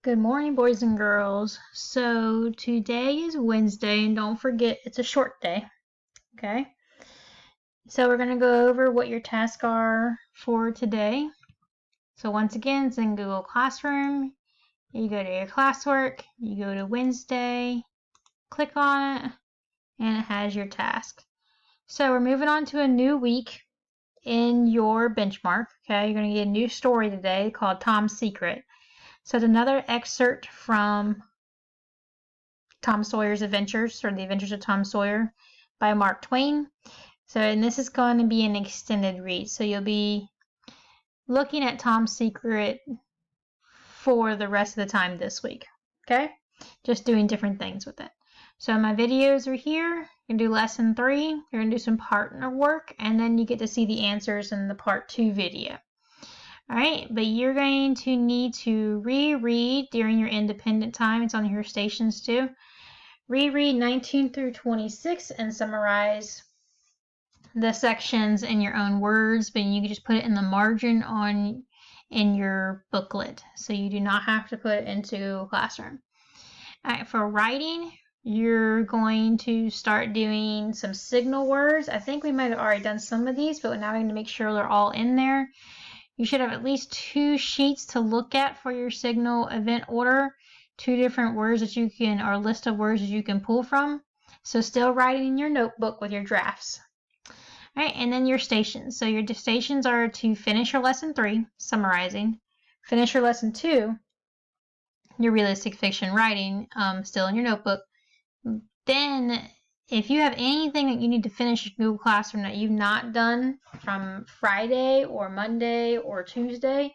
Good morning, boys and girls. So today is Wednesday, and don't forget it's a short day, okay? So we're going to go over what your tasks are for today. So once again, it's in Google Classroom. You go to your classwork, you go to Wednesday, click on it, and it has your task. So we're moving on to a new week in your benchmark, okay? You're going to get a new story today called Tom's Secret. So it's another excerpt from Tom Sawyer's Adventures, or The Adventures of Tom Sawyer by Mark Twain. So, and this is going to be an extended read. So you'll be looking at Tom's Secret for the rest of the time this week. Okay? Just doing different things with it. So my videos are here. You're going to do lesson 3. You're going to do some partner work, and then you get to see the answers in the part 2 video. Alright, but you're going to need to reread during your independent time. It's on your stations too. Reread 19 through 26 and summarize the sections in your own words, but you can just put it in the margin in your booklet, so you do not have to put it into Classroom. Alright, for writing, you're going to start doing some signal words. I think we might have already done some of these, but now we're going to make sure they're all in there. You should have at least 2 sheets to look at for your signal event order. 2 different words that you can, or list of words that you can pull from. So still writing in your notebook with your drafts. All right, and then your stations. So your stations are to finish your lesson 3, summarizing. Finish your lesson 2, your realistic fiction writing, still in your notebook. Then, if you have anything that you need to finish in Google Classroom that you've not done from Friday or Monday or Tuesday,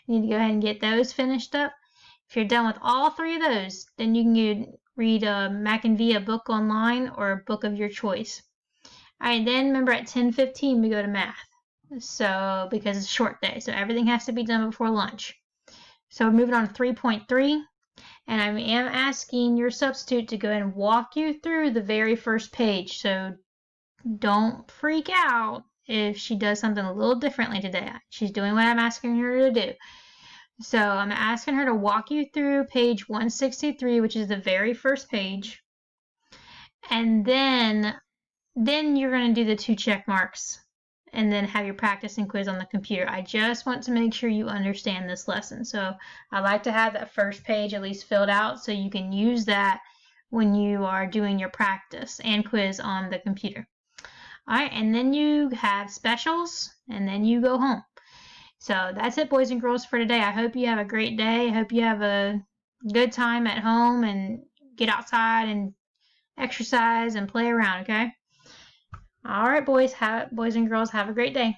you need to go ahead and get those finished up. If you're done with all 3 of those, then you can read a McInvey book online or a book of your choice. All right, then remember at 10:15 we go to math. So, because it's a short day, so everything has to be done before lunch. So we're moving on to 3.3, and I am asking your substitute to go ahead and walk you through the very first page. So don't freak out if she does something a little differently today. She's doing what I'm asking her to do. So I'm asking her to walk you through page 163, which is the very first page. And then you're going to do the 2 check marks and then have your practice and quiz on the computer. I just want to make sure you understand this lesson. So I like to have that first page at least filled out so you can use that when you are doing your practice and quiz on the computer. All right, and then you have specials, and then you go home. So that's it, boys and girls, for today. I hope you have a great day. I hope you have a good time at home and get outside and exercise and play around, okay? All right, boys and girls, have a great day.